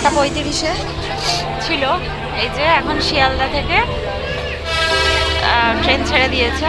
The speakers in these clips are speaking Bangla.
8:35-এ ছিল। এই যে এখন শিয়ালদা থেকে ট্রেন ছেড়ে দিয়েছে।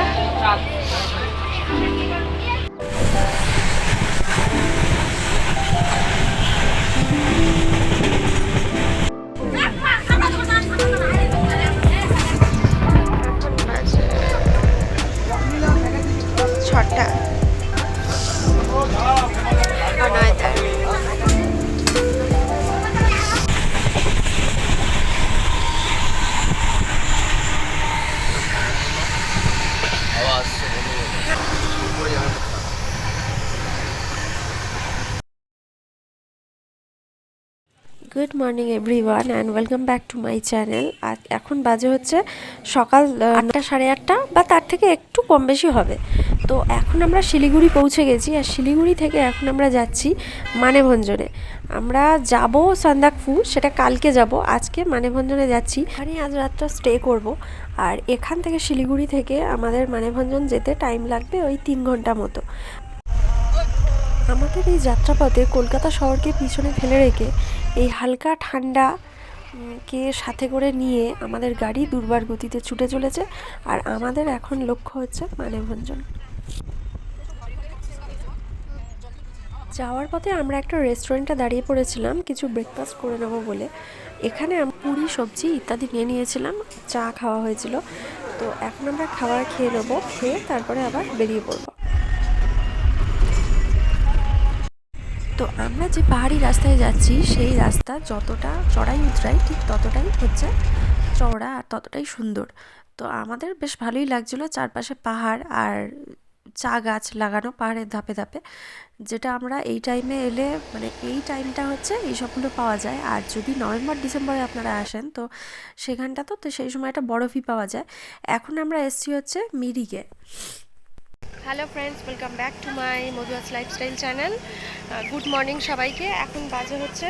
Good morning everyone and welcome back to my channel. আর এখন বাজে হচ্ছে সকাল 8টা, সাড়ে 8টা বা তার থেকে একটু কম বেশি হবে। তো এখন আমরা শিলিগুড়ি পৌঁছে গেছি, আর শিলিগুড়ি থেকে এখন আমরা যাচ্ছি মানেভঞ্জনে। আমরা যাব সান্দাকফু, সেটা কালকে যাব, আজকে মানেভঞ্জনে যাচ্ছি। এখানে আজ রাতটা স্টে করব। আর এখান থেকে শিলিগুড়ি থেকে আমাদের মানেভঞ্জন যেতে টাইম লাগবে ওই 3 ঘন্টা মতো। আমাদের এই যাত্রাপথে কলকাতা শহরকে পিছনে ফেলে রেখে এই হালকা ঠান্ডা কে সাথে করে নিয়ে আমাদের গাড়ি দুর্বার গতিতে ছুটে চলেছে। আর আমাদের এখন লক্ষ্য হচ্ছে মানেভঞ্জন। যাওয়ার পথে আমরা একটা রেস্টুরেন্টে দাঁড়িয়ে পড়েছিলাম কিছু ব্রেকফাস্ট করে নেবো বলে। এখানে পুরি, সবজি ইত্যাদি নিয়ে নিয়েছিলাম, চা খাওয়া হয়েছিল। তো এখন আমরা খাবার খেয়ে নেবো, খেয়ে তারপরে আবার বেরিয়ে পড়বো। তো আমরা যে পাহাড়ি রাস্তায় যাচ্ছি সেই রাস্তা যতটা চড়াই উতরাই ঠিক ততটাই হচ্ছে চওড়া আর ততটাই সুন্দর। তো আমাদের বেশ ভালোই লাগছিলো, চারপাশে পাহাড় আর চা গাছ লাগানো পাহাড়ের ধাপে ধাপে, যেটা আমরা এই টাইমে এলে মানে এই টাইমটা হচ্ছে এই সবগুলো পাওয়া যায়। আর যদি নভেম্বর ডিসেম্বরে আপনারা আসেন তো সেখানটা তো সেই সময়টা বরফই পাওয়া যায়। এখন আমরা এসছি হচ্ছে মিরিকে। Hello friends, welcome back to my মধুয়াস লাইফস্টাইল চ্যানেল। গুড মর্নিং সবাইকে। এখন বাজে হচ্ছে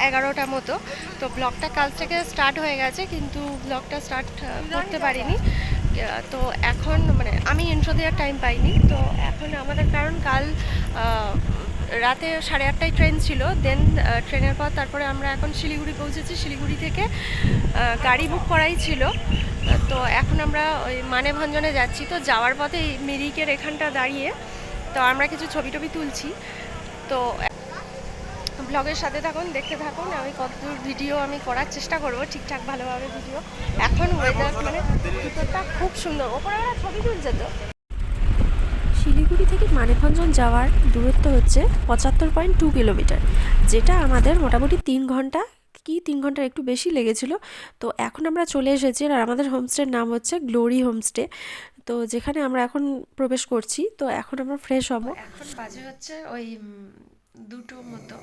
11টা মতো। তো ব্লগটা কাল থেকে স্টার্ট হয়ে গেছে, কিন্তু ব্লগটা স্টার্ট করতে পারিনি। তো এখন মানে আমি ইন্ট্রো দেওয়ার টাইম পাইনি। তো এখন আমাদের কারণ কাল রাতে 8:30টায় ট্রেন ছিল। দেন ট্রেনের পর তারপরে আমরা এখন শিলিগুড়ি পৌঁছেছি। শিলিগুড়ি থেকে গাড়ি বুক করাই ছিল। তো এখন আমরা ওই মানেভঞ্জনে যাচ্ছি। তো যাওয়ার পথে মিরিকের এখানটা দাঁড়িয়ে তো আমরা কিছু ছবি টবি তুলছি। তো ব্লগের সাথে থাকুন, দেখতে থাকুন। আমি কতদূর ভিডিও আমি করার চেষ্টা করব, ঠিকঠাক ভালোভাবে ভিডিও। এখন ওয়েদার মানে ভিতরটা খুব সুন্দর, ওপরে ওরা ছবি তুলছে। তো শিলিগুড়ি থেকে মানেভঞ্জন যাওয়ার দূরত্ব হচ্ছে 75.2 কিলোমিটার, যেটা আমাদের মোটামুটি 3 ঘন্টা কি 3 ঘন্টার একটু বেশি লেগেছিল। তো এখন আমরা চলে এসেছি, আর আমাদের হোমস্টের নাম হচ্ছে গ্লোরি হোমস্টে। তো যেখানে আমরা এখন প্রবেশ করছি। তো এখন আমরা ফ্রেশ হব। এখন বাজে হচ্ছে ওই 2টো মতো।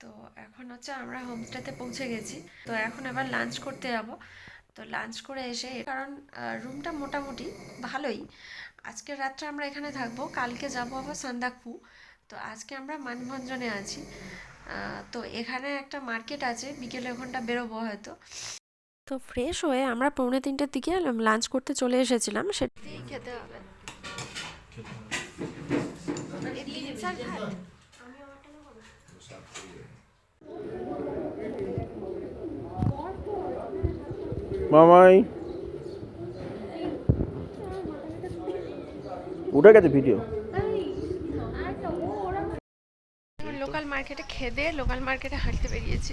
তো এখন হচ্ছে আমরা হোমস্টেতে পৌঁছে গেছি। তো এখন আবার লাঞ্চ করতে যাব। তো লাঞ্চ করে এসে, কারণ রুমটা মোটামুটি ভালোই, আজকের রাতটা আমরা এখানে থাকবো, কালকে যাব আবার সান্দাকফু। তো আজকে আমরা মানভঞ্জনে আছি। তো এখানে একটা মার্কেট আছে, বিকেলে ওখানটা বেরোবো হয়তো। তো ফ্রেশ হয়ে আমরা 2:45-এর দিকে লাঞ্চ করতে চলে এসেছিলাম, সেটাই খেতে হবে। মামাই উঠে গেছে ভিডিও। লোকাল মার্কেটে খেদে লোকাল মার্কেটে হাঁটতে বেরিয়েছি।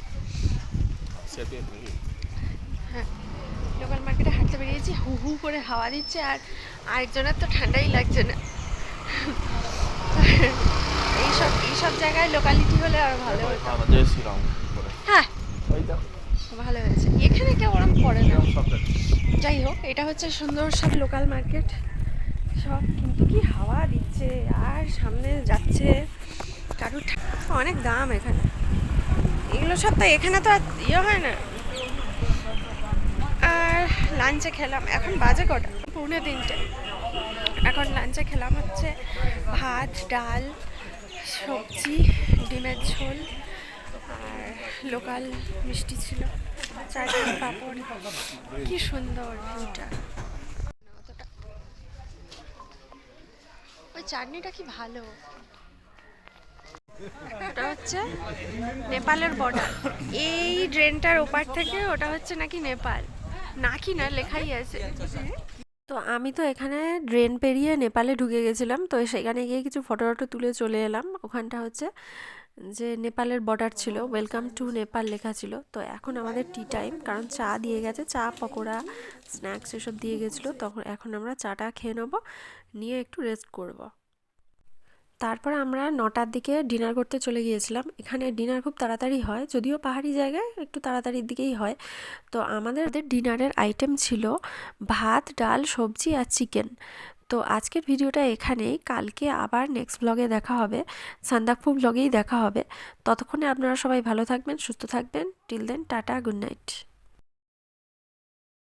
হ্যাঁ, লোকাল মার্কেটে হাঁটতে বেরিয়েছি। হু হু করে হাওয়া দিচ্ছে, আর আরেকজনের তো ঠান্ডাই লাগছে না। এইসব জায়গায় লোকালিটি হলে আর ভালো হতো। হ্যাঁ, ভালো হয়েছে। এখানে কেউ ওরম পড়ে না। যাই হোক, এটা হচ্ছে সুন্দর সব লোকাল মার্কেট সব, কিন্তু কি হাওয়া দিচ্ছে আর সামনে যাচ্ছে কারুর অনেক দাম এখানে। এগুলো সব তো এখানে তো আর হয় না। আর লাঞ্চে খেলাম, এখন বাজে কটা, 2:45। এখন লাঞ্চে খেলাম হচ্ছে ভাত, ডাল, সবজি, ডিমের ঝোল, আর লোকাল মিষ্টি ছিল, চাটনি, পাঁপড়। কি সুন্দর ভিউটা। ওই চাটনিটা কি ভালো। ওটা হচ্ছে নেপালের বর্ডার। এই ড্রেনটার ওপার থেকে ওটা হচ্ছে নাকি নেপাল, নাকি না লেখাই আছে। তো আমি তো এখানে ড্রেন পেরিয়ে নেপালে ঢুকে গেছিলাম, তো সেখানে গিয়ে কিছু ফটো টটো তুলে চলে এলাম। ওখানটা হচ্ছে যে নেপালের বর্ডার ছিল, ওয়েলকাম টু নেপাল লেখা ছিল। তো এখন আমাদের টি টাইম, কারণ চা দিয়ে গেছে, চা পকোড়া স্ন্যাক্স এসব দিয়ে গেছিলো। তখন এখন আমরা চাটা খেয়ে নেবো, নিয়ে একটু রেস্ট করব। তারপর আমরা 9টার দিকে ডিনার করতে চলে গিয়েছিলাম। এখানে ডিনার খুব তাড়াতাড়ি হয়, যদিও পাহাড়ি জায়গায় একটু তাড়াতাড়ির দিকেই হয়। তো আমাদের ডিনারের আইটেম ছিল ভাত, ডাল, সবজি আর চিকেন। তো আজকের ভিডিওটা এখানেই, কালকে আবার নেক্সট ব্লগে দেখা হবে, সান্দাকফু ব্লগেই দেখা হবে। ততক্ষণে আপনারা সবাই ভালো থাকবেন, সুস্থ থাকবেন। Till then, tata, good night.